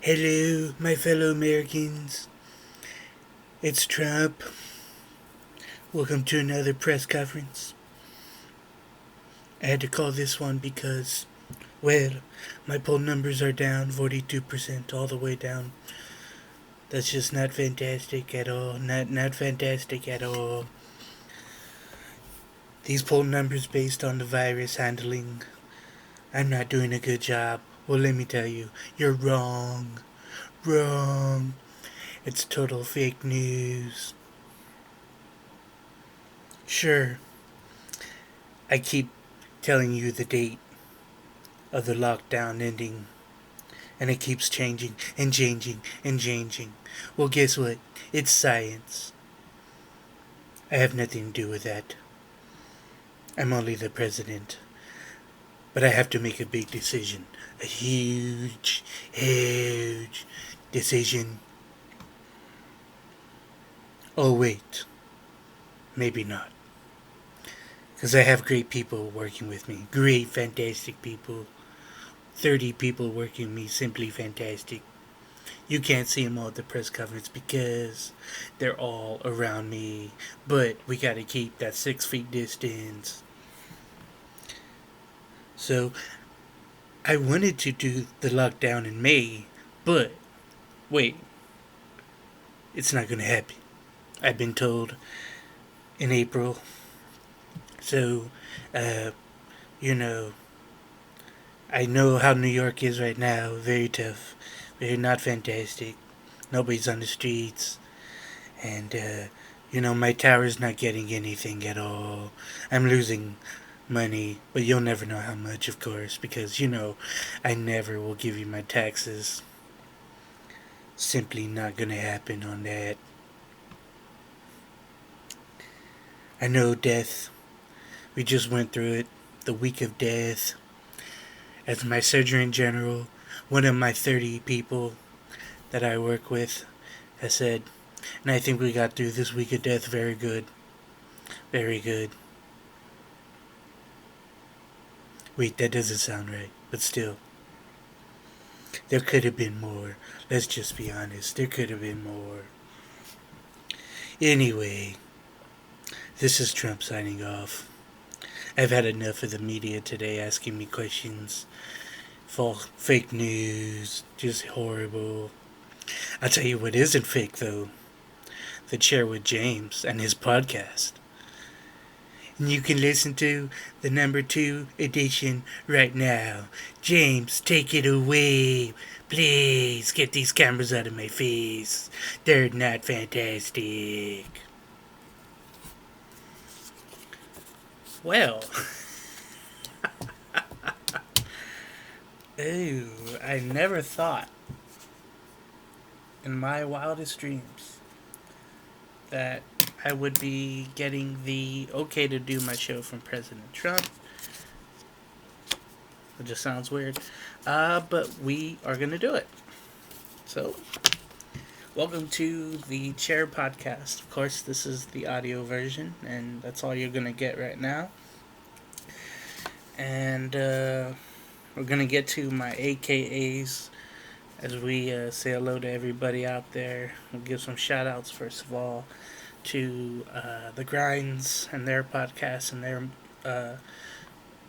Hello, my fellow Americans. It's Trump. Welcome to another press conference. I had to call this one because, well, my poll numbers are down 42%, all the way down. That's just not fantastic at all. Not fantastic at all. These poll numbers based on the virus handling. I'm not doing a good job. Well, let me tell you, you're wrong. Wrong. It's total fake news. Sure, I keep telling you the date of the lockdown ending, and it keeps changing and changing and changing. Well, guess what? It's science. I have nothing to do with that. I'm only the president. But I have to make a big decision. A huge, huge decision. Oh, wait. Maybe not. Because I have great people working with me. Great, fantastic people. 30 people working with me. Simply fantastic. You can't see them all at the press conference because they're all around me. But we gotta keep that 6 feet distance. So, I wanted to do the lockdown in May, but wait, it's not gonna happen. I've been told in April. So, uh, you know, I know how New York is right now. Very tough. Very not fantastic. Nobody's on the streets. And, my tower's not getting anything at all. I'm losing money, but you'll never know how much, of course, because, I never will give you my taxes. Simply not gonna happen on that. I know death. We just went through it. The week of death. As my surgeon general, one of my 30 people that I work with has said, and I think we got through this week of death very good. Very good. Wait, that doesn't sound right, but still. There could have been more. Let's just be honest. There could have been more. Anyway, this is Trump signing off. I've had enough of the media today asking me questions. Fake news. Just horrible. I'll tell you what isn't fake, though. The Chair with James and his podcast. And you can listen to the number 2 edition right now. James, take it away. Please get these cameras out of my face. They're not fantastic. Well. Ooh, I never thought in my wildest dreams that I would be getting the okay to do my show from President Trump. It just sounds weird. But we are going to do it. So, welcome to the Chair Podcast. Of course, this is the audio version, and that's all you're going to get right now. And we're going to get to my AKAs as we say hello to everybody out there. We'll give some shout outs, first of all, to the Grinds and their podcasts and their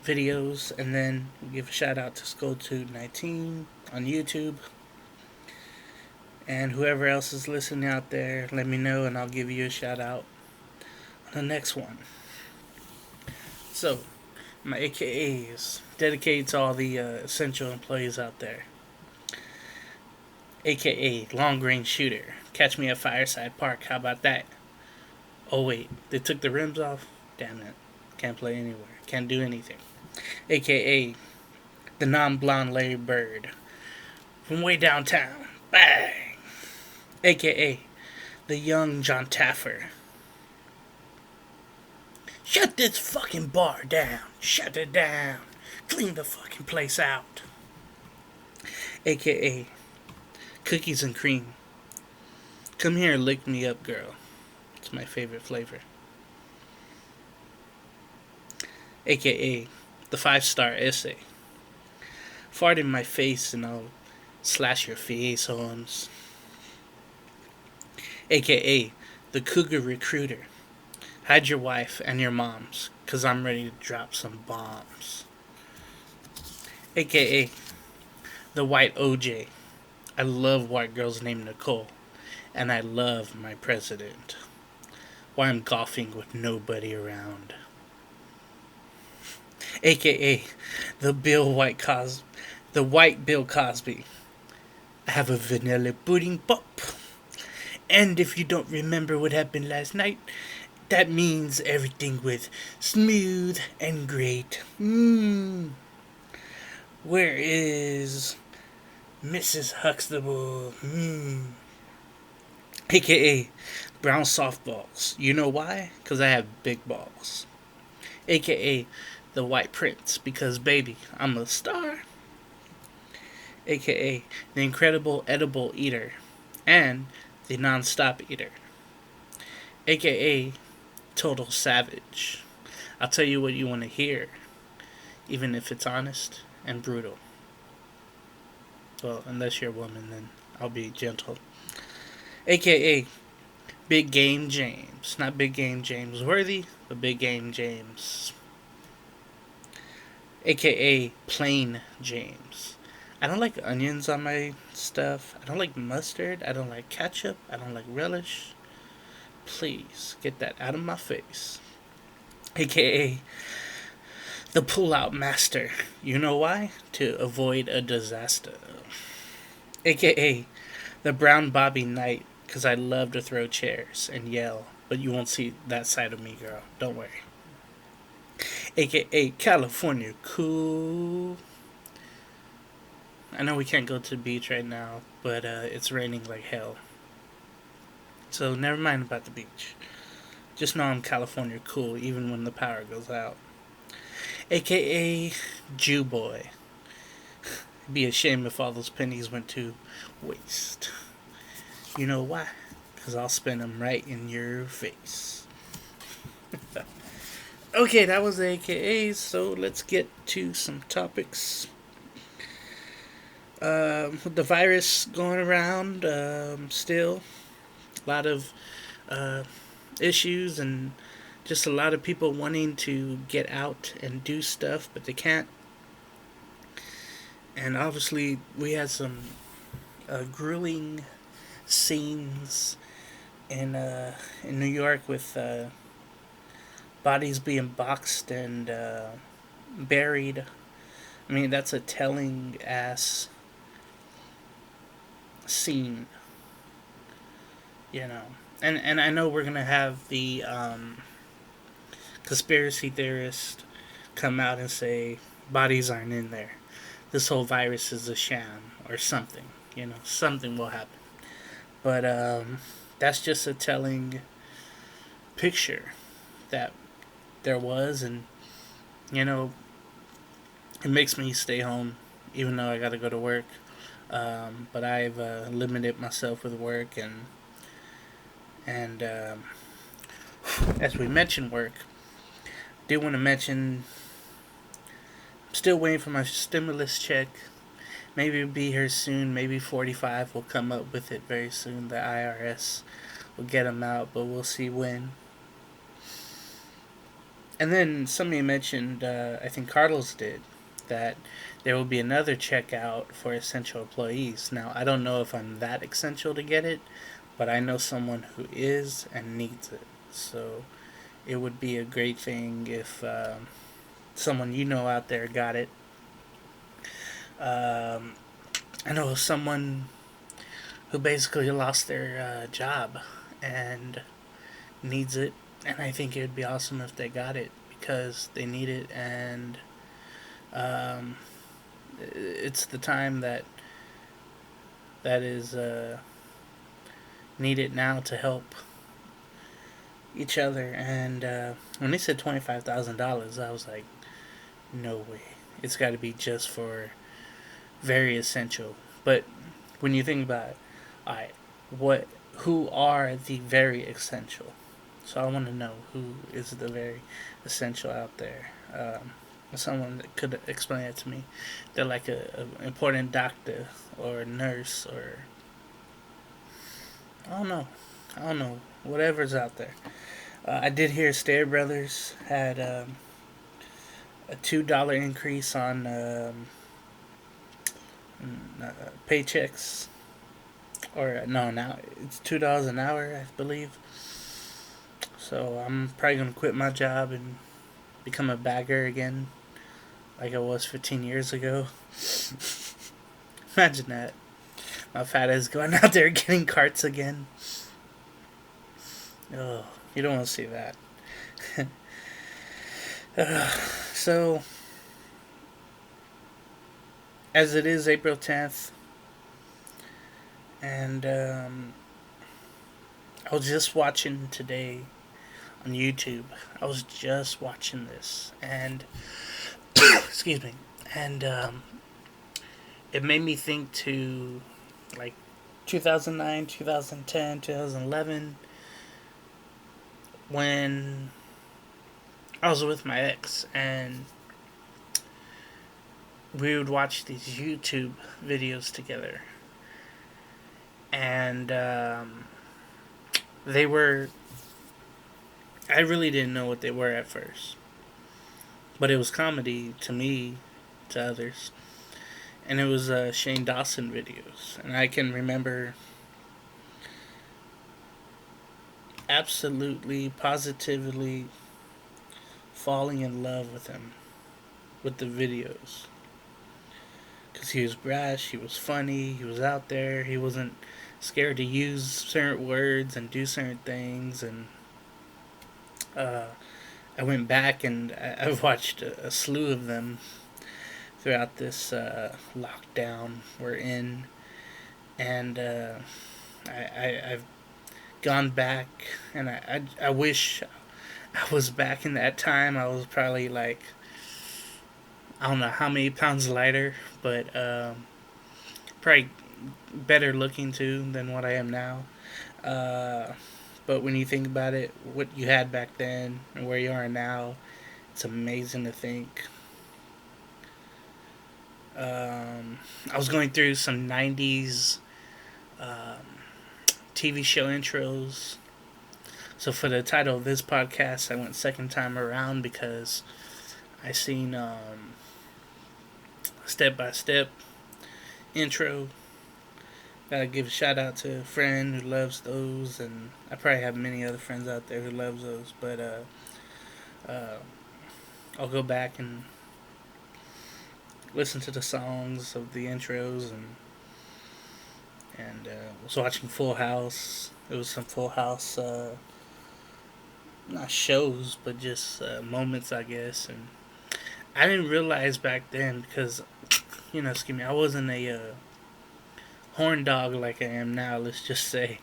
videos, and then we'll give a shout out to Skull219 on YouTube. And whoever else is listening out there, let me know and I'll give you a shout out on the next one. So, my AKAs, dedicated to all the essential employees out there. AKA Long Range Shooter. Catch me at Fireside Park. How about that? Oh wait, they took the rims off? Damn it. Can't play anywhere. Can't do anything. AKA the non-blonde Larry Bird. From way downtown. Bang! AKA the young John Taffer. Shut this fucking bar down. Shut it down. Clean the fucking place out. AKA Cookies and Cream. Come here and lick me up, girl. It's my favorite flavor. AKA the 5-star essay. Fart in my face and I'll slash your face, Holmes. AKA the Cougar Recruiter. Hide your wife and your moms, cause I'm ready to drop some bombs. AKA the White OJ. I love white girls named Nicole, and I love my president. Why I'm golfing with nobody around. AKA the White Bill Cosby. I have a vanilla pudding pop. And if you don't remember what happened last night, that means everything was smooth and great. Where is Mrs. Huxtable? AKA brown softballs. You know why? Because I have big balls. AKA the White Prince. Because, baby, I'm a star. AKA the Incredible Edible Eater. And the Non-Stop Eater. AKA Total Savage. I'll tell you what you want to hear, even if it's honest and brutal. Well, unless you're a woman, then I'll be gentle. AKA Big Game James. Not Big Game James Worthy, but Big Game James. AKA Plain James. I don't like onions on my stuff. I don't like mustard. I don't like ketchup. I don't like relish. Please get that out of my face. AKA the pull-out master. You know why? To avoid a disaster. AKA the brown Bobby Knight, because I love to throw chairs and yell, but you won't see that side of me, girl. Don't worry. AKA California Cool. I know we can't go to the beach right now, but it's raining like hell. So never mind about the beach. Just know I'm California Cool even when the power goes out. AKA Jew Boy. It'd be a shame if all those pennies went to waste. You know why? Because I'll spend them right in your face. Okay, that was the AKA, so let's get to some topics. With the virus going around, still, a lot of issues and just a lot of people wanting to get out and do stuff, but they can't. And obviously, we had some grueling scenes in New York with bodies being boxed and buried. I mean, that's a telling ass scene, you know. And I know we're gonna have the conspiracy theorist come out and say bodies aren't in there. This whole virus is a sham or something. You know, something will happen. But that's just a telling picture that there was, and you know, it makes me stay home even though I gotta go to work. But I've limited myself with work, and as we mentioned work, I do want to mention I'm still waiting for my stimulus check. Maybe it'll be here soon. Maybe 45 will come up with it very soon. The IRS will get them out, but we'll see when. And then somebody mentioned, I think Carlos did, that there will be another checkout for essential employees. Now, I don't know if I'm that essential to get it, but I know someone who is and needs it. So it would be a great thing if someone you know out there got it. I know someone who basically lost their job and needs it, and I think it would be awesome if they got it because they need it, and it's the time that is needed now to help each other. And when they said $25,000, I was like, no way. It's got to be just for very essential. But when you think about it, alright, who are the very essential? So I want to know who is the very essential out there. someone that could explain it to me. They're like a important doctor or a nurse or I don't know. I don't know. Whatever's out there. I did hear Stair Brothers had a $2 increase on paychecks. Or no, now it's $2 an hour, I believe. So I'm probably gonna quit my job and become a bagger again, like I was 15 years ago. Imagine that. My fat ass going out there getting carts again. Oh, you don't want to see that. So, as it is April 10th, and I was just watching today on YouTube. I was just watching this, and excuse me, and it made me think to like 2009, 2010, 2011 when I was with my ex and we would watch these YouTube videos together. And they were. I really didn't know what they were at first. But it was comedy to me, to others. And it was Shane Dawson videos. And I can remember absolutely, positively falling in love with him, with the videos. Because he was brash, he was funny, he was out there, he wasn't scared to use certain words and do certain things. And I went back and I've watched a slew of them throughout this lockdown we're in. And I've gone back and I wish I was back in that time. I was probably like, I don't know how many pounds lighter, but probably better looking too than what I am now. But when you think about it, what you had back then and where you are now, it's amazing to think. I was going through some 90s TV show intros. So for the title of this podcast, I went second time around because I seen Step by Step intro. Gotta give a shout out to a friend who loves those, and I probably have many other friends out there who loves those. But I'll go back and listen to the songs of the intros, and was watching Full House. It was some Full House, not shows, but just moments, I guess. And I didn't realize back then because, excuse me, I wasn't a horn dog like I am now. Let's just say,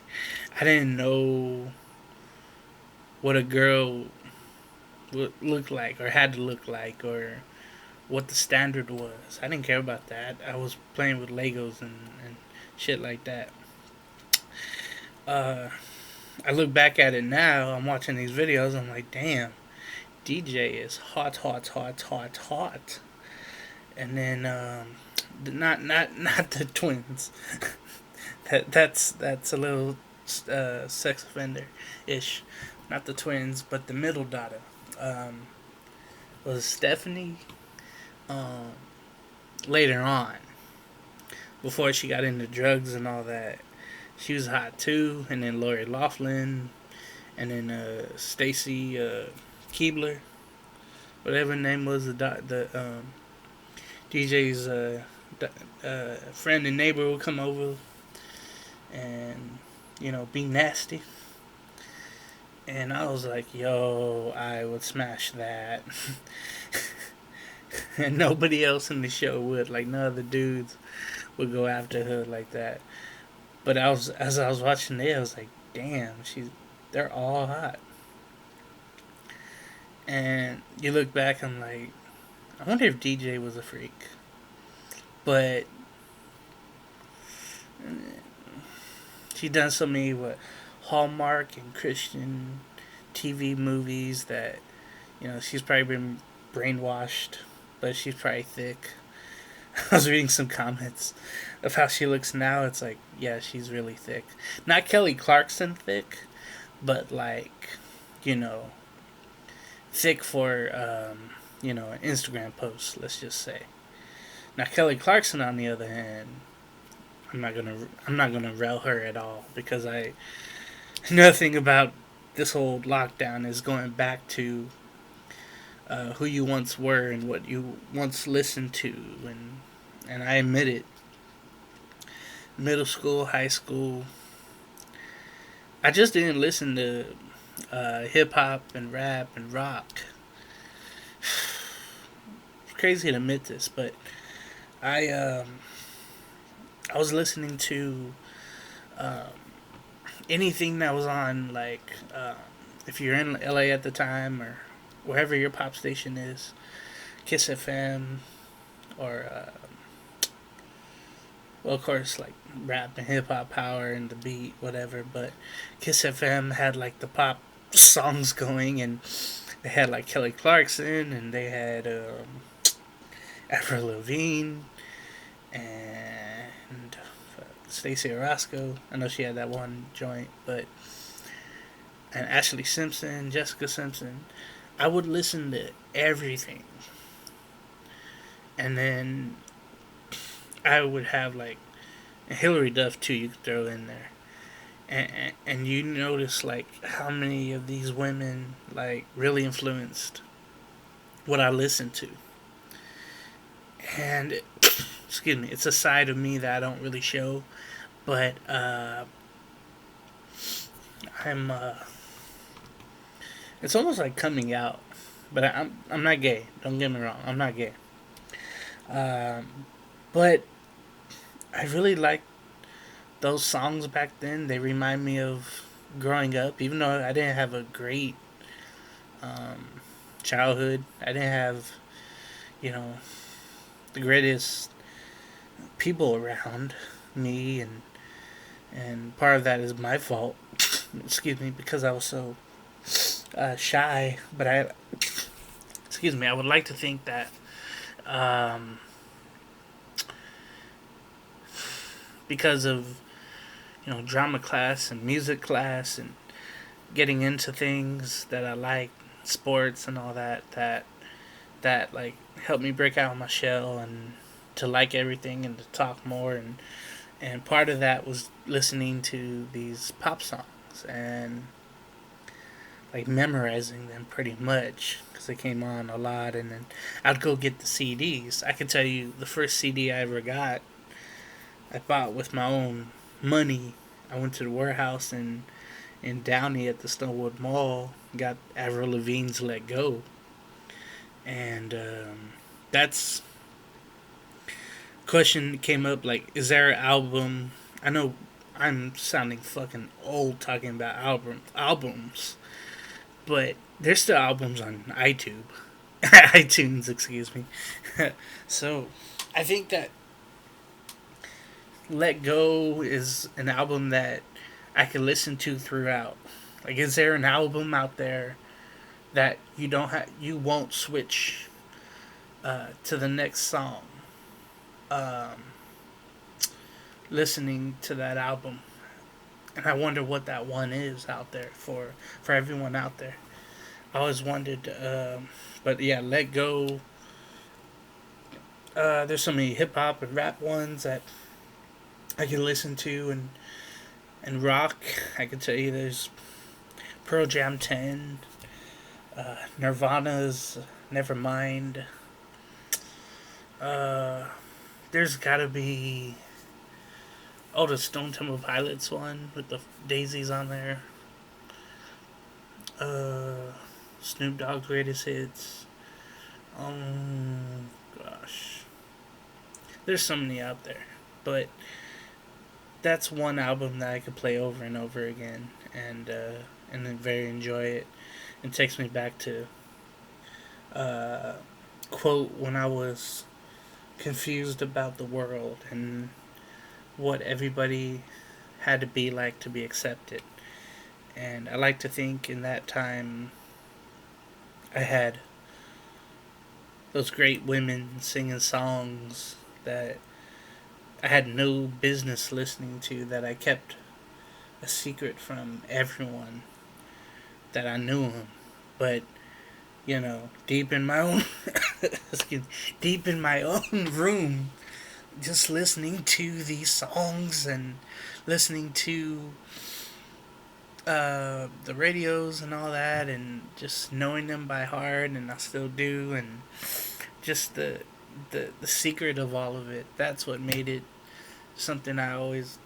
I didn't know what a girl would look like or had to look like or what the standard was. I didn't care about that. I was playing with Legos and shit like that. I look back at it now. I'm watching these videos. I'm like, damn, DJ is hot, hot, hot, hot, hot. And then not the twins. that's a little sex offender ish. Not the twins, but the middle daughter. Was Stephanie. Later on, before she got into drugs and all that, she was hot too. And then Lori Loughlin, and then Stacy Keebler, whatever her name was, the DJ's friend and neighbor would come over and be nasty. And I was like, yo, I would smash that. And nobody else in the show would. Like, none of the dudes would go after her like that. But as I was watching it, I was like, damn, they're all hot. And you look back, I'm like, I wonder if DJ was a freak. But she done so many Hallmark and Christian TV movies that she's probably been brainwashed but she's probably thick. I was reading some comments of how she looks now. It's like, yeah, she's really thick. Not Kelly Clarkson thick, but like, you know, thick for, an Instagram post, let's just say. Now, Kelly Clarkson, on the other hand, I'm not gonna rail her at all because nothing about this whole lockdown is going back to who you once were and what you once listened to, and I admit it. Middle school, high school, I just didn't listen to hip hop and rap and rock. It's crazy to admit this, but I I was listening to um, anything that was on, like if you're in LA at the time or wherever your pop station is, Kiss FM or well, of course, like rap and hip hop power and the beat, whatever. But Kiss FM had like the pop songs going, and they had like Kelly Clarkson, and they had Avril Lavigne, and Stacey Orozco. I know she had that one joint, but and Ashley Simpson, Jessica Simpson. I would listen to everything, and then I would have like Hillary Duff too. You could throw in there, and you notice like how many of these women like really influenced what I listened to, and excuse me, it's a side of me that I don't really show, but I'm it's almost like coming out, but I'm not gay. Don't get me wrong, I'm not gay. But I really like those songs back then. They remind me of growing up, even though I didn't have a great um, childhood. I didn't have, you know, the greatest people around me, and part of that is my fault. Excuse me, because I was so shy. But excuse me, I would like to think that um, because of drama class and music class and getting into things that I like, sports and all that like helped me break out of my shell and to like everything and to talk more, and part of that was listening to these pop songs and like memorizing them pretty much because they came on a lot, and then I'd go get the CDs. I can tell you the first CD I ever got, I bought with my own money. I went to the warehouse in Downey at the Stonewood Mall, got Avril Lavigne's "Let Go," and that's question came up like, is there an album? I know I'm sounding fucking old talking about albums, but there's still albums on iTunes, excuse me. So I think that Let Go is an album that I can listen to throughout. Like, is there an album out there that you won't switch to the next song? Um, Listening to that album, and I wonder what that one is out there for everyone out there. I always wondered, but yeah, Let Go. There's so many hip hop and rap ones that I can listen to, and rock. I can tell you there's Pearl Jam 10, Nirvana's Nevermind. There's gotta be the Stone Temple Pilots one with the daisies on there. Snoop Dogg's greatest hits. Gosh, there's so many out there, but that's one album that I could play over and over again, and then very enjoy it. It takes me back to quote when I was confused about the world and what everybody had to be like to be accepted. And I like to think in that time I had those great women singing songs that I had no business listening to, that I kept a secret from everyone that I knew him. But deep in my own deep in my own room, just listening to these songs and listening to the radios and all that, and just knowing them by heart, and I still do, and just the secret of all of it. That's what made it something I always,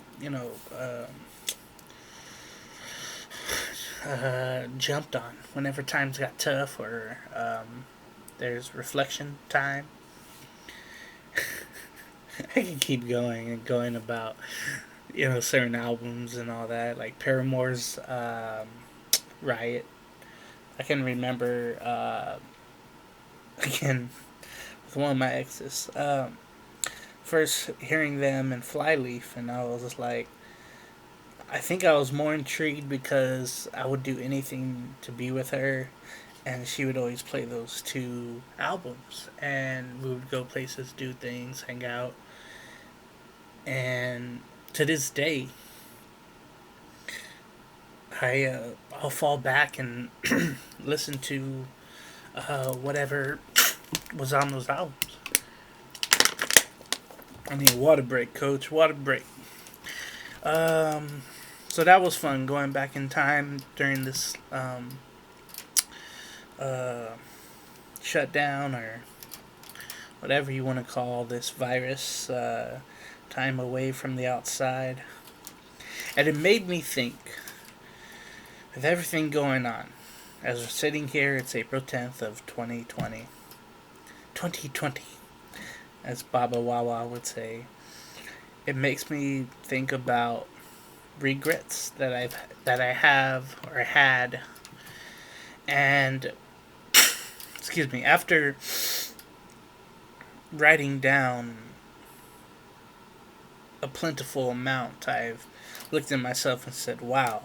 jumped on whenever times got tough, or there's reflection time. I can keep going and going about certain albums and all that, like Paramore's Riot. I can remember again with one of my exes, first hearing them in Flyleaf, and I was just like, I think I was more intrigued because I would do anything to be with her, and she would always play those two albums, and we would go places, do things, hang out, and to this day, I'll fall back and listen to whatever was on those albums. I need a water break, Coach. Water break. So that was fun, going back in time during this shutdown, or whatever you want to call this virus, time away from the outside. And it made me think, with everything going on, as we're sitting here, it's April 10th of 2020. 2020, as Baba Wawa would say. It makes me think about regrets that I have or had, and excuse me, after writing down a plentiful amount, I've looked at myself and said, "Wow,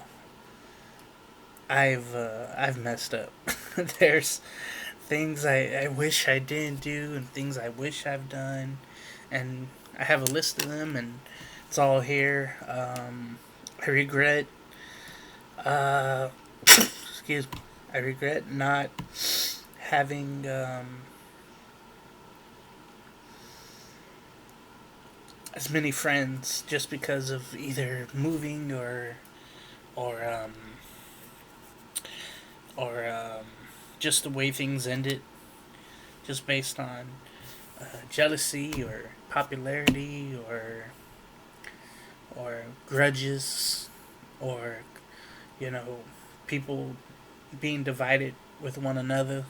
I've messed up." There's things I wish I didn't do, and things I wish I've done, and I have a list of them, and it's all here. I regret, excuse me, I regret not having as many friends, just because of either moving or um, or just the way things ended, just based on jealousy or popularity, or grudges, or people being divided with one another,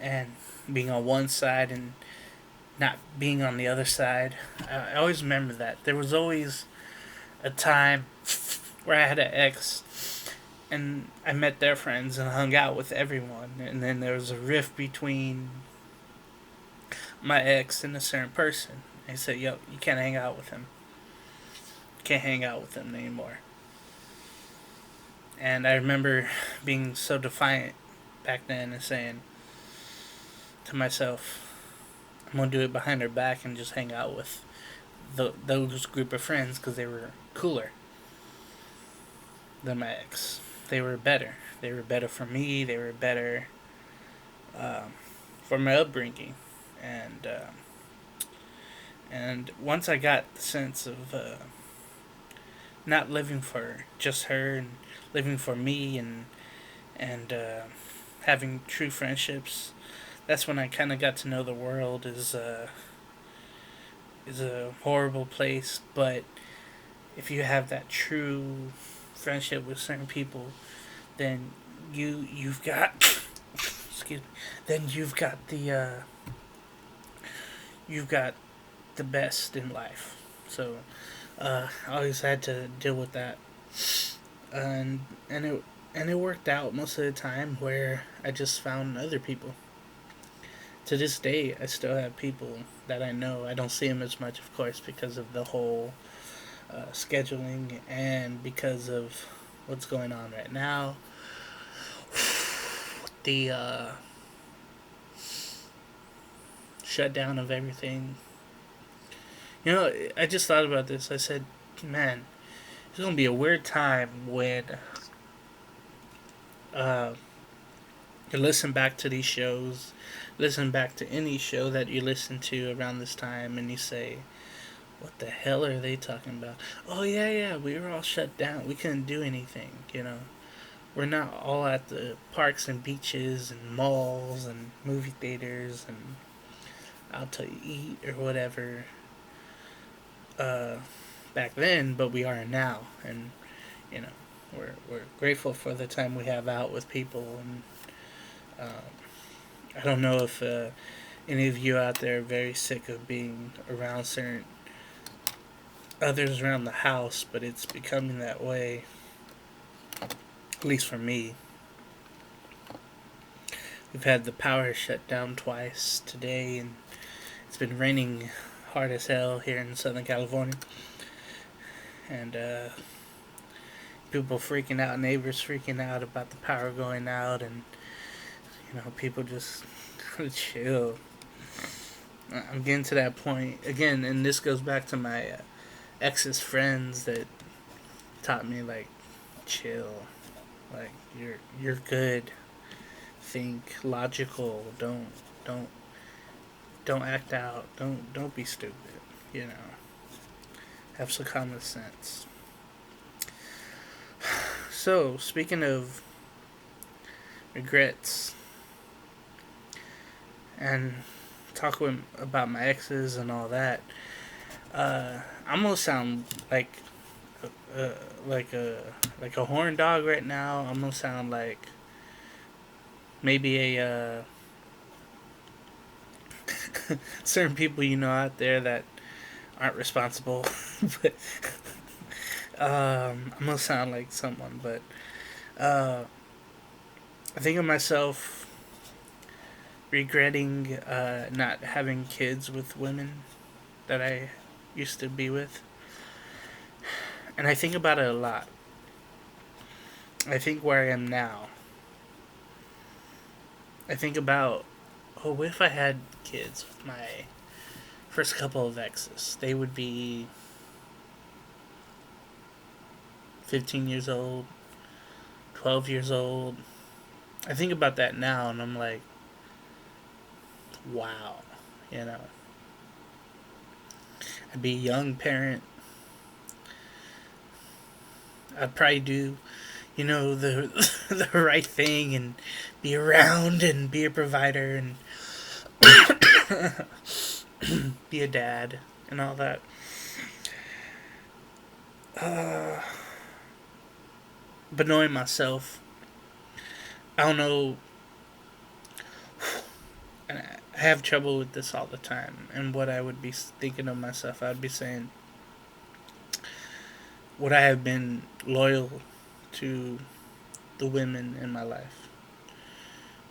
and being on one side and not being on the other side. I always remember that there was always a time where I had an ex, and I met their friends and hung out with everyone, and then there was a rift between my ex and a certain person. They said, "Yo, you can't hang out with him. You can't hang out with him anymore." And I remember being so defiant back then and saying to myself, "I'm gonna do it behind her back and just hang out with those group of friends, because they were cooler than my ex. They were better. They were better for me. They were better for my upbringing." And once I got the sense of not living for just her, and living for me, and having true friendships, that's when I kind of got to know the world is a horrible place. But if you have that true friendship with certain people, then you've got excuse me, then you've got the best in life. So I always had to deal with that, and it worked out most of the time, where I just found other people. To this day, I still have people that I know. I don't see them as much, of course, because of the whole scheduling, and because of what's going on right now. The shutdown of everything. You know, I just thought about this. I said, man, it's gonna be a weird time when uh, you listen back to these shows, listen back to any show that you listen to around this time, and you say, "What the hell are they talking about?" Oh yeah, yeah, we were all shut down. We couldn't do anything. You know, we're not all at the parks and beaches and malls and movie theaters and out to eat or whatever. Uh, Back then, but we are now, and you know, we're grateful for the time we have out with people. And I don't know if any of you out there are very sick of being around certain others around the house, but it's becoming that way, at least for me. We've had the power shut down twice today, and it's been raining hard as hell here in Southern California. And people freaking out, neighbors freaking out about the power going out, and you know, people just chill. I'm getting to that point again, and this goes back to my ex's friends that taught me, like, chill, like you're good, think logical, don't don't act out, don't be stupid, you know, have some common sense. So speaking of regrets and talking about my exes and all that, I'm gonna sound uh, like a like a horn dog right now. I'm gonna sound like maybe a certain people you know out there that aren't responsible, but I'm gonna sound like someone. But uh, I think of myself regretting not having kids with women that I used to be with, and I think about it a lot. I think where I am now. I think about, oh, what if I had kids with my first couple of exes? They would be 15 years old, 12 years old. I think about that now and I'm like, wow, you know. I'd be a young parent. I'd probably do, you know, the the right thing and be around and be a provider and be a dad and all that. Uh, but knowing myself, I don't know. And I have trouble with this all the time. And what I would be thinking of myself, I'd be saying, would I have been loyal to the women in my life?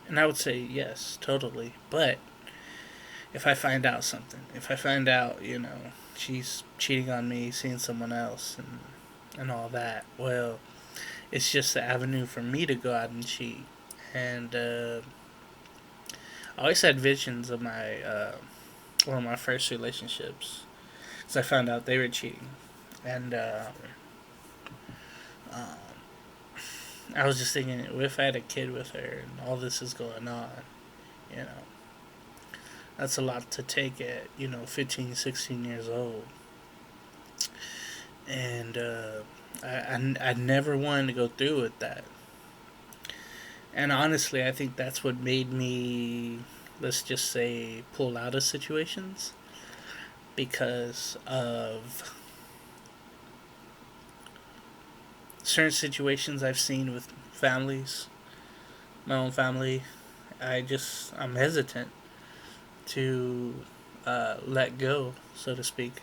And I would say yes, totally. But if I find out something, if I find out, you know, she's cheating on me, seeing someone else, and all that, well, it's just the avenue for me to go out and cheat. And I always had visions of my one of my first relationships, because I found out they were cheating, and um, I was just thinking, what if I had a kid with her and all this is going on, you know, that's a lot to take at, you know, 15, 16 years old. And I never wanted to go through with that. And honestly, I think that's what made me, let's just say, pull out of situations because of certain situations I've seen with families, my own family. I'm hesitant to let go, so to speak,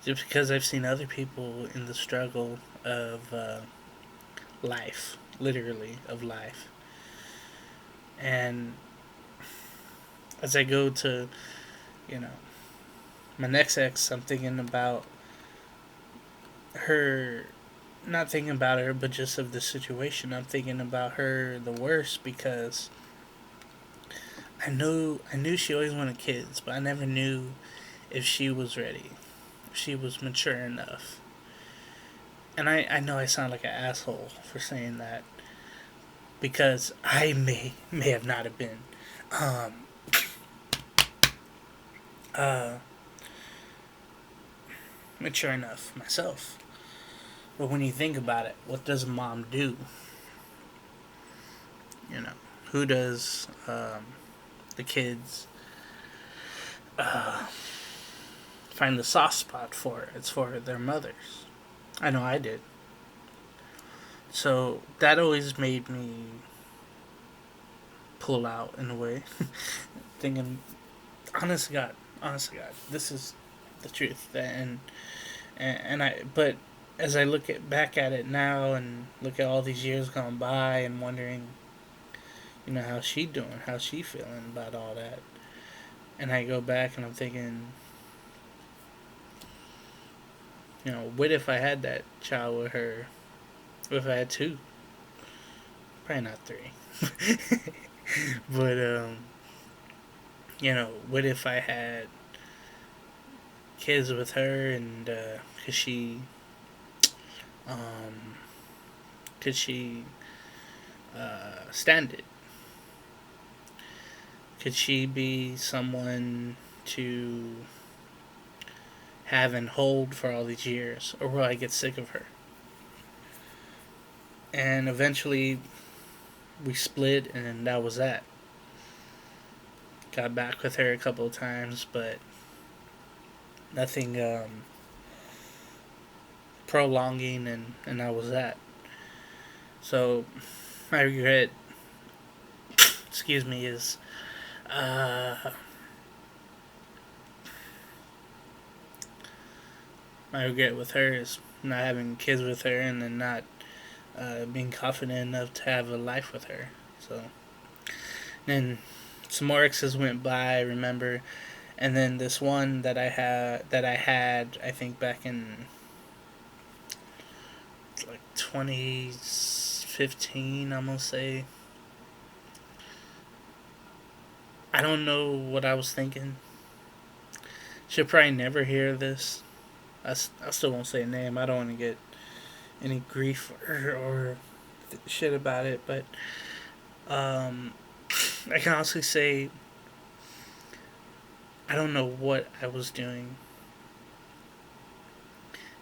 just because I've seen other people in the struggle of life, literally of life. And as I go to, you know, my next ex, I'm thinking about her, not thinking about her, but just of the situation. I'm thinking about her the worst because I knew she always wanted kids, but I never knew if she was ready, if she was mature enough. And I know I sound like an asshole for saying that because I may have not have been um, uh, mature enough myself. But when you think about it, what does a mom do? You know, who does the kids uh, find the soft spot for? It's for their mothers. I know I did. So that always made me pull out in a way, thinking, honest to God, this is the truth. But as I back at it now and look at all these years gone by and wondering, how's she doing, how's she feeling about all that, and I go back and I'm thinking, what if I had that child with her? What if I had two? Probably not three. But what if I had kids with her and um, could she stand it? Could she be someone to have and hold for all these years, or will I get sick of her? And eventually, we split, and that was that. Got back with her a couple of times, but nothing prolonging, and that was that. So, my regret, excuse me, is my regret with her is not having kids with her and then not being confident enough to have a life with her. So, then some more exes went by, I remember, and then this one that I had, I think back in like 2015, I'm gonna say. I don't know what I was thinking. She'll probably never hear this. I still won't say a name. I don't want to get any grief or shit about it, but um, I can honestly say I don't know what I was doing.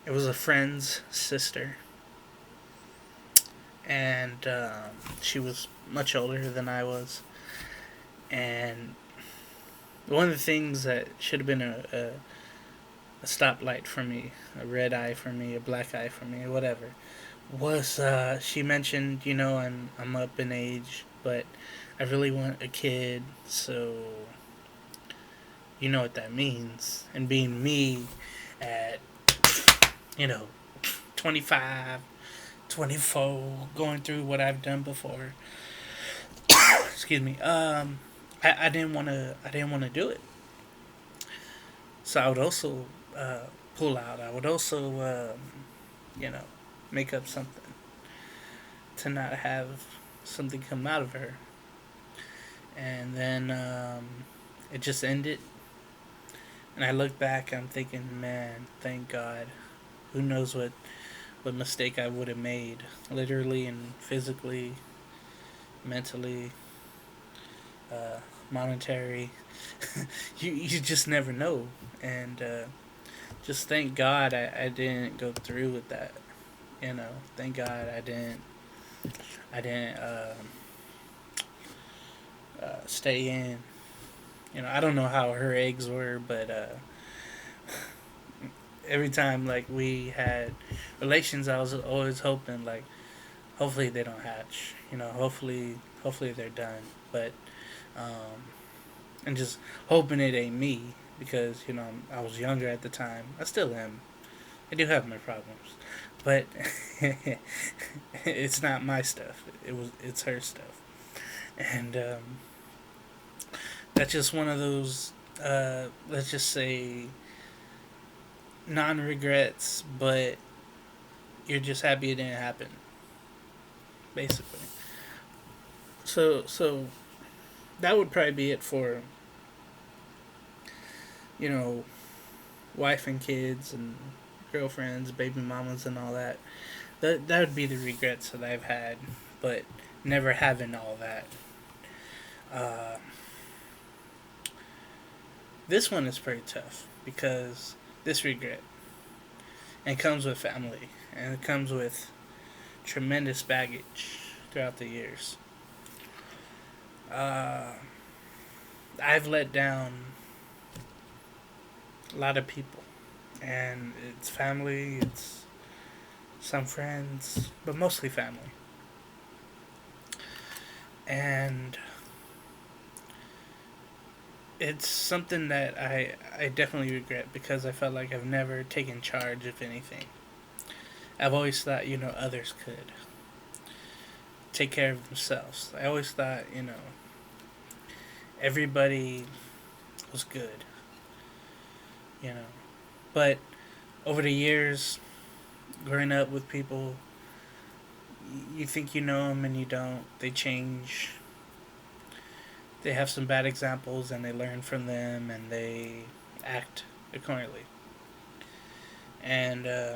It was a friend's sister, and she was much older than I was. And one of the things that should have been a stoplight for me, a red eye for me, a black eye for me, whatever, was she mentioned, I'm up in age, but I really want a kid, so you know what that means. And being me at, you know, 25, 24, going through what I've done before, excuse me, I didn't want to. I didn't want to do it. So I would also pull out. I would also, you know, make up something to not have something come out of her. And then it just ended. And I look back. I'm thinking, man, thank God. Who knows what mistake I would have made, literally and physically, mentally, monetary. You just never know, and just thank God I didn't go through with that. Thank God I didn't stay in. I don't know how her eggs were, but every time like we had relations, I was always hoping like hopefully they don't hatch. Hopefully they're done. But and just hoping it ain't me because I was younger at the time. I still am. I do have my problems, but it's not my stuff. It's her stuff, and that's just one of those. Let's just say non-regrets, but you're just happy it didn't happen, basically. So that would probably be it for, you know, wife and kids and girlfriends, baby mamas, and all that. That would be the regrets that I've had, but never having all that. Uh, this one is pretty tough because this regret, and it comes with family, and it comes with tremendous baggage throughout the years. Uh, I've let down a lot of people, and it's family, it's some friends, but mostly family. And it's something that I definitely regret because I felt like I've never taken charge of anything. I've always thought, others could take care of themselves. I always thought, everybody was good, you know. But over the years, growing up with people, you think you know them and you don't. They change. They have some bad examples and they learn from them and they act accordingly. And uh,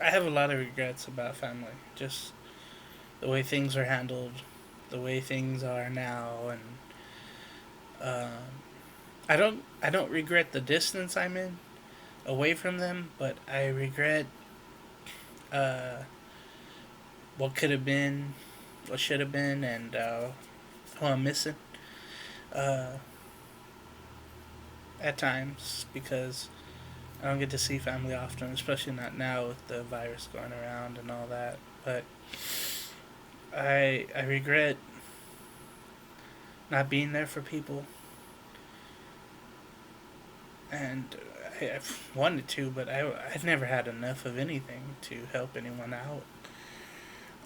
I have a lot of regrets about family. Just the way things are handled, the way things are now, and I don't regret the distance I'm in away from them, but I regret uh, what could have been, what should have been, and who I'm missing uh, at times because I don't get to see family often, especially not now with the virus going around and all that. But I regret not being there for people, and I've wanted to, but I've never had enough of anything to help anyone out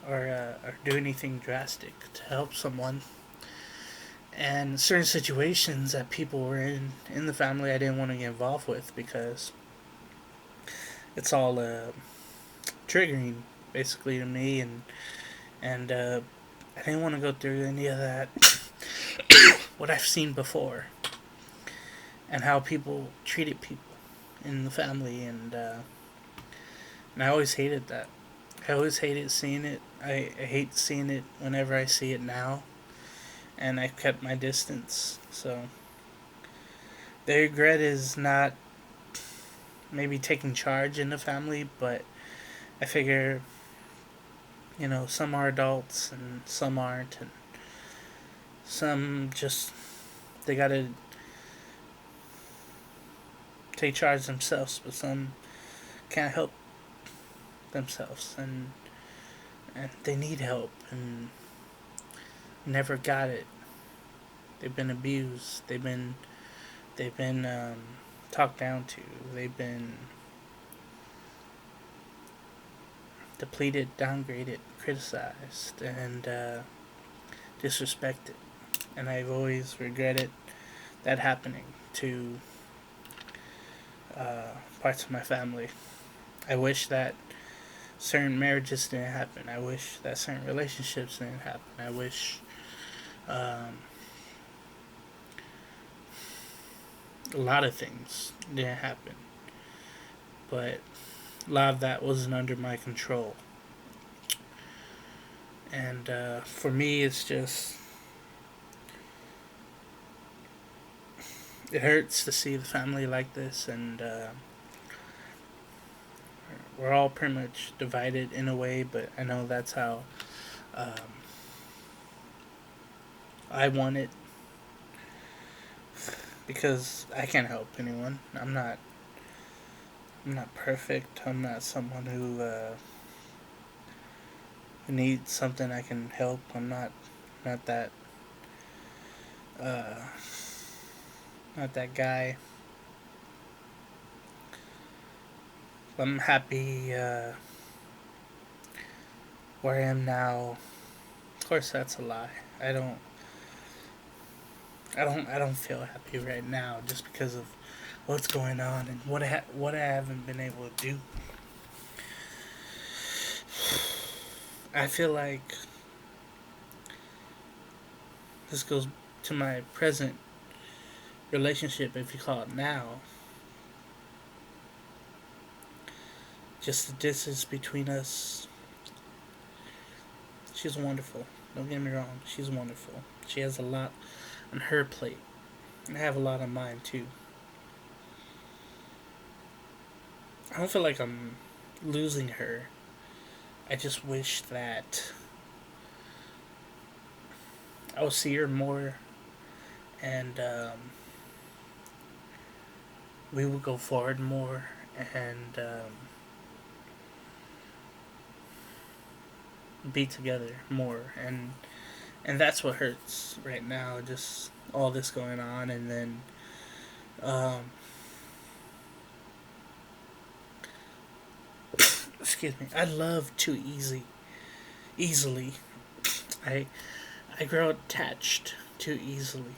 or do anything drastic to help someone. And certain situations that people were in the family I didn't want to get involved with because it's all triggering basically to me, and I didn't want to go through any of that. What I've seen before and how people treated people in the family, and I always hated that. I always hated seeing it. I hate seeing it whenever I see it now, and I kept my distance. So the regret is not maybe taking charge in the family, but I figure, some are adults and some aren't, and some just, they gotta take charge themselves, but some can't help themselves, and they need help and never got it. They've been abused. They've been talked down to. They've been depleted, downgraded, criticized, and disrespected. And I've always regretted that happening to parts of my family. I wish that certain marriages didn't happen. I wish that certain relationships didn't happen. I wish a lot of things didn't happen. But a lot of that wasn't under my control. And for me, it's just, it hurts to see the family like this, and we're all pretty much divided in a way, but I know that's how um, I want it because I can't help anyone. I'm not perfect. I'm not someone who needs something I can help. I'm not that uh, not that guy. I'm happy where I am now. Of course, that's a lie. I don't. I don't feel happy right now just because of what's going on and what I haven't been able to do. I feel like this goes to my present relationship, if you call it now. Just the distance between us. She's wonderful. Don't get me wrong. She's wonderful. She has a lot on her plate. And I have a lot on mine too. I don't feel like I'm losing her. I just wish that I would see her more, and we would go forward more, and be together more, and that's what hurts right now. Just all this going on, and then um, excuse me. I love too easily. I I grow attached too easily,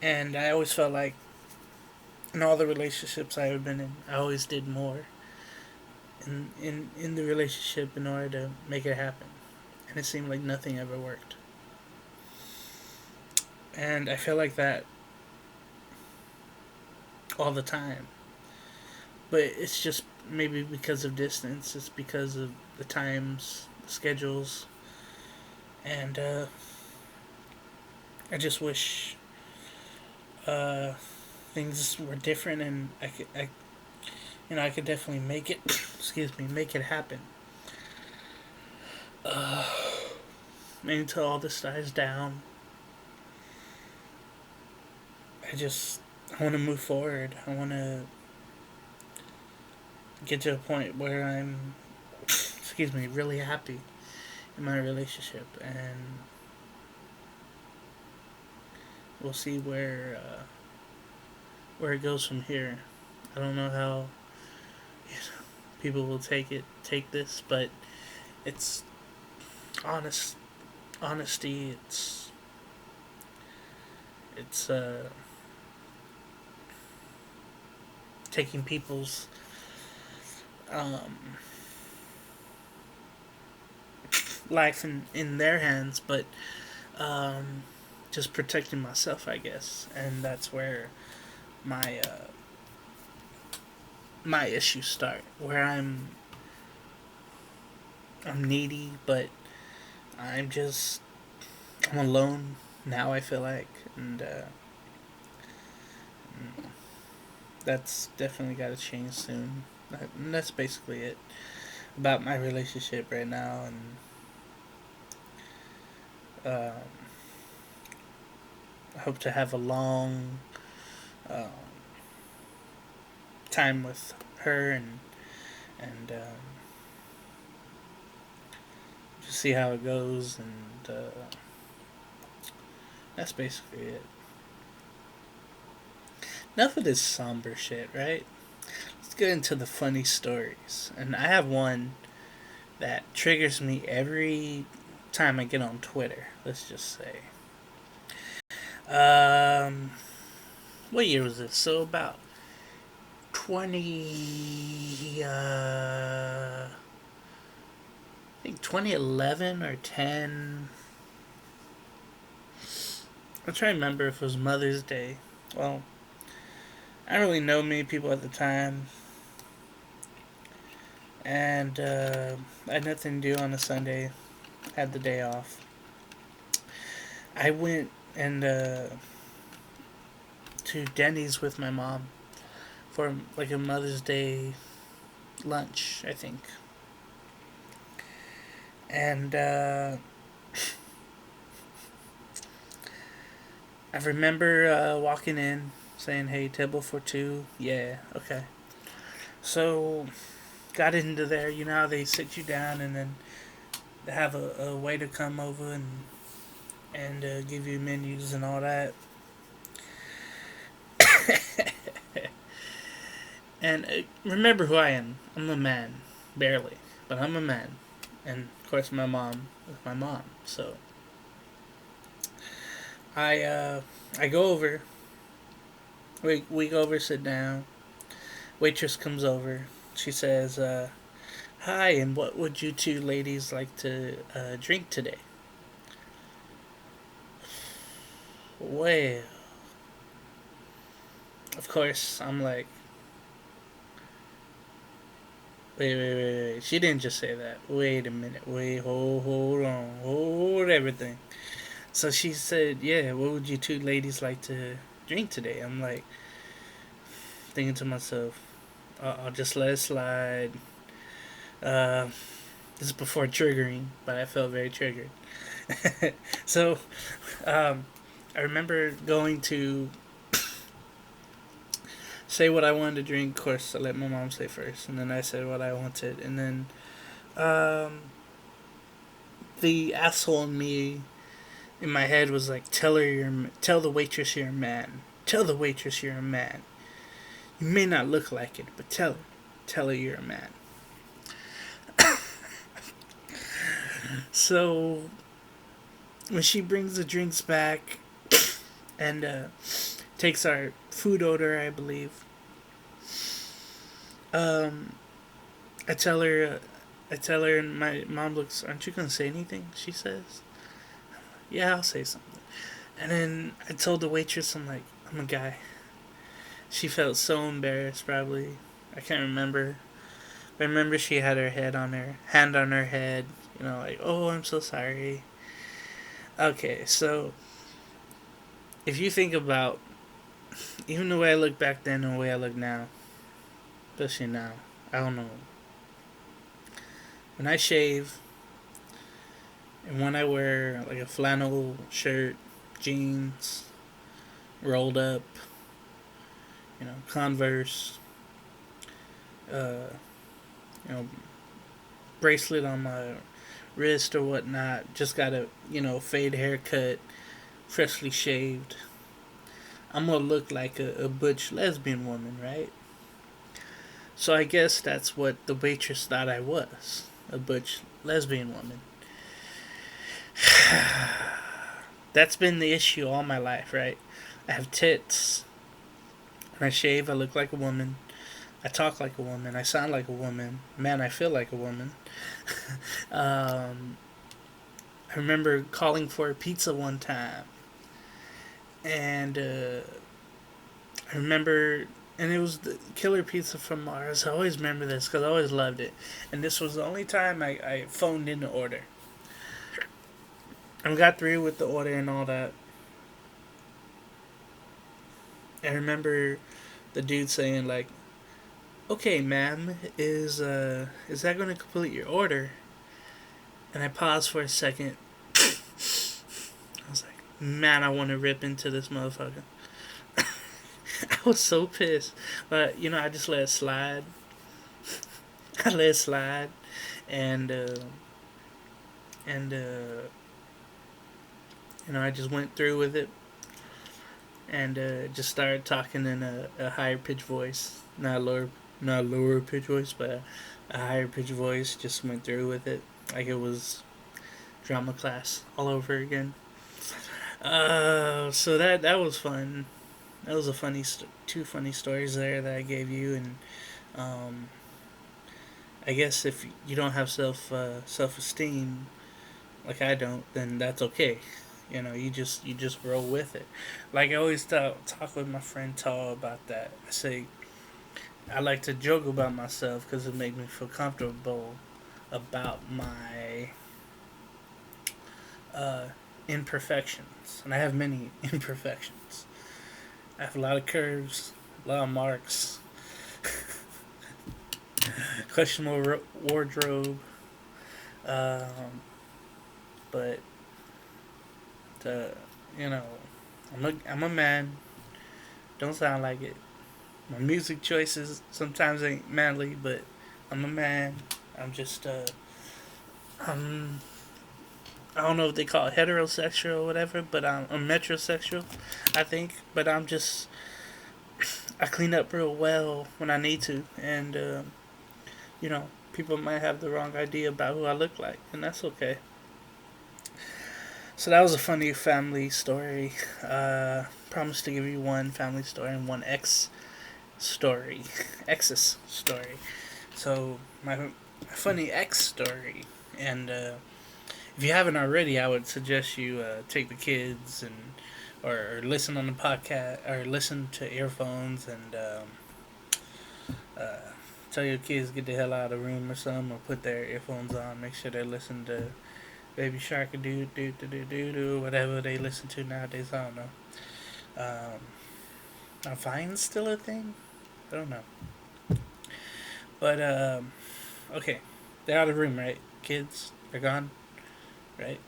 and I always felt like in all the relationships I've been in, I always did more in the relationship in order to make it happen, and it seemed like nothing ever worked. And I feel like that all the time, but it's just maybe because of distance. It's because of the times, the schedules, and I just wish uh, things were different, and I could definitely make it. Excuse me, make it happen. Uh, Maybe until all this dies down, I want to move forward. I want to get to a point where I'm, excuse me, really happy in my relationship, and we'll see where it goes from here. I don't know how people will take this, but it's honest honesty. It's taking people's um, life in their hands, but um, just protecting myself, I guess, and that's where my my issues start. Where I'm needy, but I'm just I'm alone now. I feel like, and that's definitely got to change soon. And that's basically it about my relationship right now, and um, I hope to have a long um, time with her, and just see how it goes, and that's basically it. Enough of this somber shit, right? Let's get into the funny stories. And I have one that triggers me every time I get on Twitter. Let's just say. Um, what year was this? So about 20. I think 2011 or 10. I'm trying to remember if it was Mother's Day. Well, I don't really know many people at the time, and I had nothing to do on a Sunday. Had the day off. I went and to Denny's with my mom for like a Mother's Day lunch, I think. And I remember walking in, saying, "Hey, table for two." Yeah, okay. So got into there. You know how they sit you down and then they have a waiter come over and give you menus and all that. And remember who I am. I'm a man, barely, but I'm a man. And of course, my mom is my mom. So I go over. We go over, sit down. Waitress comes over. She says, Hi, and what would you two ladies like to drink today? Well, of course, I'm like, wait. She didn't just say that. Wait a minute. Wait, hold on. Hold everything. So she said, yeah, what would you two ladies like to drink today? I'm like, thinking to myself, I'll just let it slide. Uh, this is before triggering, but I felt very triggered. So, um, I remember going to say what I wanted to drink. Of course, I let my mom say first, and then I said what I wanted, and then um, the asshole in me in my head was like, tell the waitress you're a man. Tell the waitress you're a man. You may not look like it, but tell her you're a man. So when she brings the drinks back and takes our food order, I believe, um, I tell her, and my mom looks. Aren't you gonna say anything? She says, "Yeah, I'll say something." And then I told the waitress, I'm like, I'm a guy. She felt so embarrassed. Probably, I can't remember. I remember she had her hand on her head. Like, oh, I'm so sorry. Okay, so if you think about even the way I look back then and the way I look now, especially now, I don't know. When I shave and when I wear like a flannel shirt, jeans, rolled up, Converse, uh, you know, bracelet on my wrist or whatnot, just got a, fade haircut, freshly shaved. I'm gonna look like a butch lesbian woman, right? So I guess that's what the waitress thought I was, a butch lesbian woman. That's been the issue all my life, right? I have tits. When I shave, I look like a woman. I talk like a woman. I sound like a woman. Man, I feel like a woman. um, I remember calling for a pizza one time, and I remember, and it was the killer pizza from Mars. I always remember this because I always loved it, and this was the only time I phoned in the order. I got through with the order and all that. I remember the dude saying like, "Okay, ma'am, is that going to complete your order?" And I paused for a second. I was like, "Man, I want to rip into this motherfucker." I was so pissed, but I just let it slide. I let it slide, and and I just went through with it, and just started talking in a higher pitch voice, not lower pitch voice, but a higher pitch voice. Just went through with it like it was drama class all over again. So that was fun. That was a two funny stories there that I gave you, and um, I guess if you don't have self esteem like I don't, then that's okay. You just roll with it. Like I always talk with my friend Tall about that. I say I like to joke about myself because it makes me feel comfortable about my uh, imperfections, and I have many imperfections. I have a lot of curves, a lot of marks, questionable wardrobe, um, but uh, you know, I'm a man. Don't sound like it. My music choices sometimes ain't manly, but I'm a man. I'm just I'm I don't know if they call it heterosexual or whatever, but I'm metrosexual, I think. But I clean up real well when I need to, and people might have the wrong idea about who I look like, and that's okay. So that was a funny family story. Promise to give you one family story and one story, ex's story. So a funny X story. And if you haven't already, I would suggest you take the kids and or listen on the podcast or listen to earphones and uh, tell your kids get the hell out of the room or something, or put their earphones on. Make sure they listen to Baby Shark or do whatever they listen to nowadays. I don't know. Are Vine's still a thing? I don't know. But okay, they're out of the room, right? Kids, they're gone, right?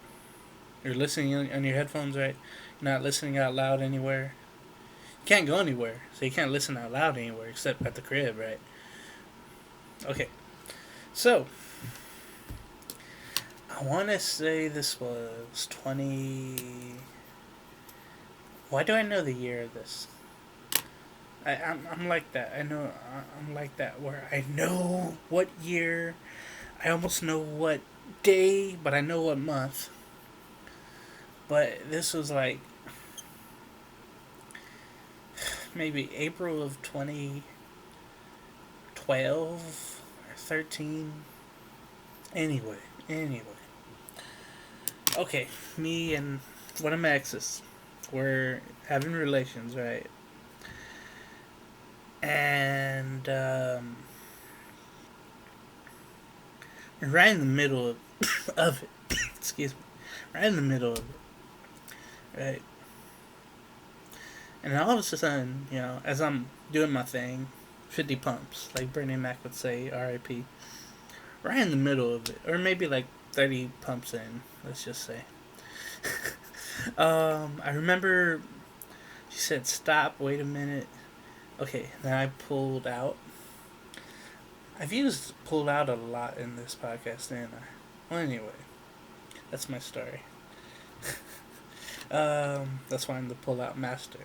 You're listening on your headphones, right? You're not listening out loud anywhere. You can't go anywhere, so you can't listen out loud anywhere except at the crib, right? Okay, so I want to say this was 20. Why do I know the year of this? I'm like that. I'm like that where I know what year, I almost know what day, but I know what month. But this was like maybe April of 2012 or 13. Anyway. Okay, me and one of my exes were having relations, right? And right in the middle of it, excuse me, right in the middle of it, right? And all of a sudden, as I'm doing my thing, 50 pumps, like Bernie Mac would say, RIP, right in the middle of it, or maybe like 30 pumps in, let's just say. I remember she said, "Stop, wait a minute." Okay, then I pulled out. I've used pulled out a lot in this podcast, didn't I? Well, anyway, that's my story. That's why I'm the pull out master.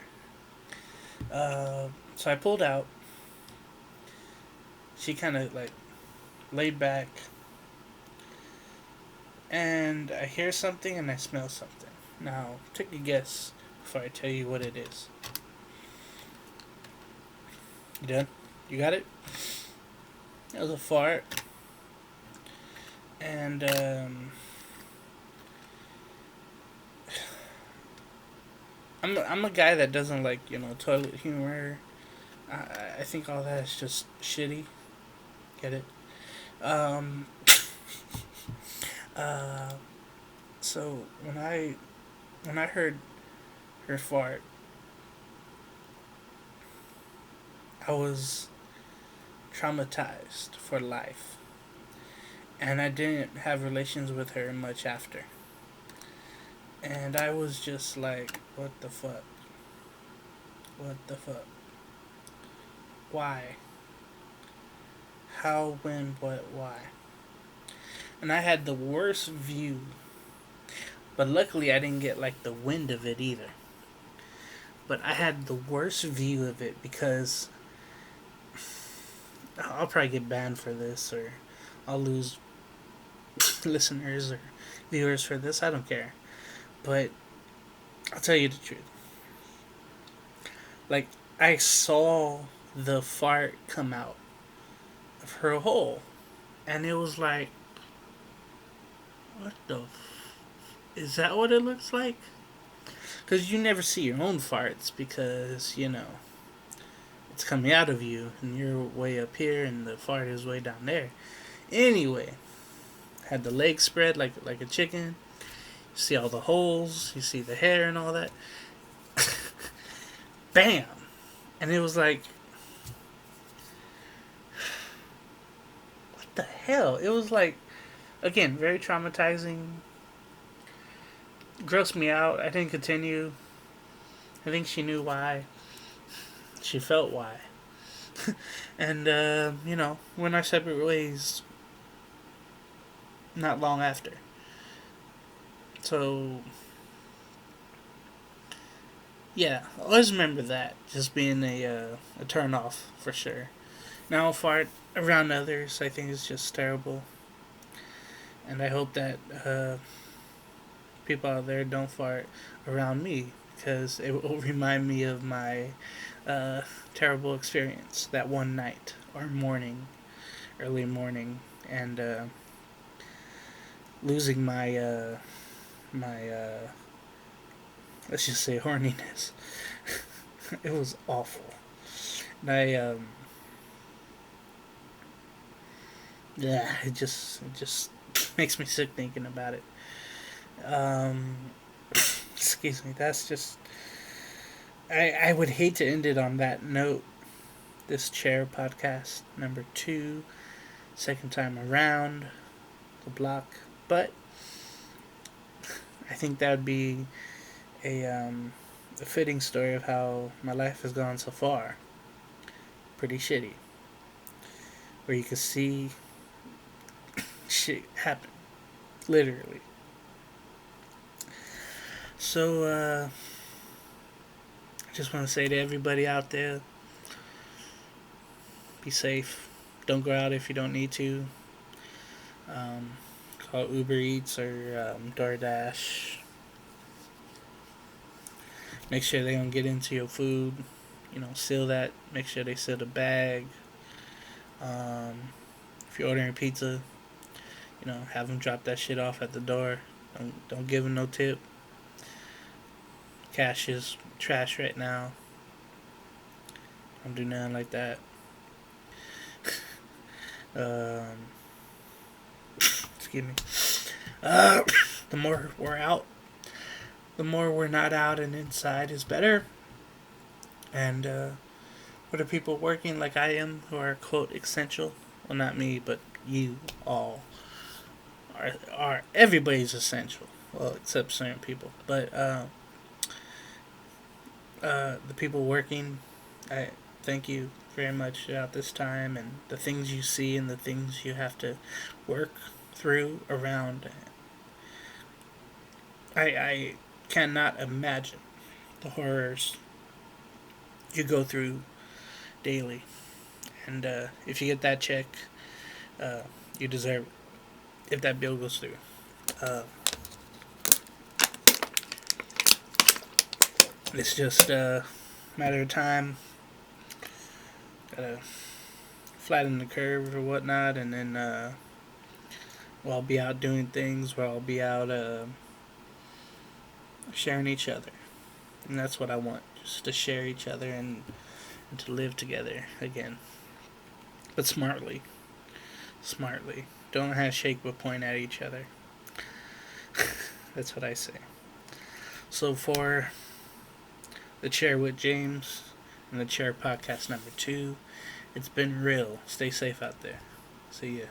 So I pulled out. She kind of like laid back, and I hear something and I smell something. Now, take a guess before I tell you what it is. You done? You got it? It was a fart. And, I'm a guy that doesn't like, toilet humor. I think all that is just shitty. Get it? Um, uh, so when I heard her fart, I was traumatized for life. And I didn't have relations with her much after. And I was just like, what the fuck? What the fuck? Why? How, when, what, why? And I had the worst view. But luckily I didn't get like the wind of it either. But I had the worst view of it because I'll probably get banned for this, or I'll lose listeners or viewers for this. I don't care. But I'll tell you the truth. Like, I saw the fart come out of her hole. And it was like, what the is that what it looks like? Because you never see your own farts because, it's coming out of you and you're way up here and the fart is way down there. Anyway, had the legs spread like a chicken. You see all the holes, you see the hair and all that. Bam! And it was like, what the hell? It was like, again, very traumatizing. Grossed me out. I didn't continue. I think she knew why. She felt why. And, went our separate ways not long after. So, yeah, always remember that. Just being a turn off for sure. Now, fart around others, I think, is just terrible. And I hope that people out there don't fart around me because it will remind me of my terrible experience that one night or morning, early morning, and losing my let's just say horniness. It was awful. And yeah, it just makes me sick thinking about it. Um, excuse me. That's just. I would hate to end it on that note. This chair podcast number 2, second time around the block, but I think that would be a fitting story of how my life has gone so far. Pretty shitty. Where you can see shit happen, literally. So, I just want to say to everybody out there, be safe. Don't go out if you don't need to. Um, Call Uber Eats or DoorDash. Make sure they don't get into your food. Seal that. Make sure they seal the bag. If you're ordering pizza, have them drop that shit off at the door. Don't give them no tip. Cash is trash right now. Don't do nothing like that. Um, excuse me. The more we're out, the more we're not out and inside is better. And for the people working like I am, who are quote essential, well, not me, but you all are everybody's essential. Well, except certain people, but the people working, I thank you very much throughout this time, and the things you see and the things you have to work through around. I cannot imagine the horrors you go through daily, and if you get that check, you deserve it. If that bill goes through, uh, it's just a matter of time. Gotta flatten the curve or whatnot, and then we'll be out doing things. We'll be out sharing each other, and that's what I want. Just to share each other and to live together again, but smartly. Smartly. Don't have shake but point at each other. That's what I say. So for the Chair with James and the Chair podcast number 2, it's been real. Stay safe out there. See ya.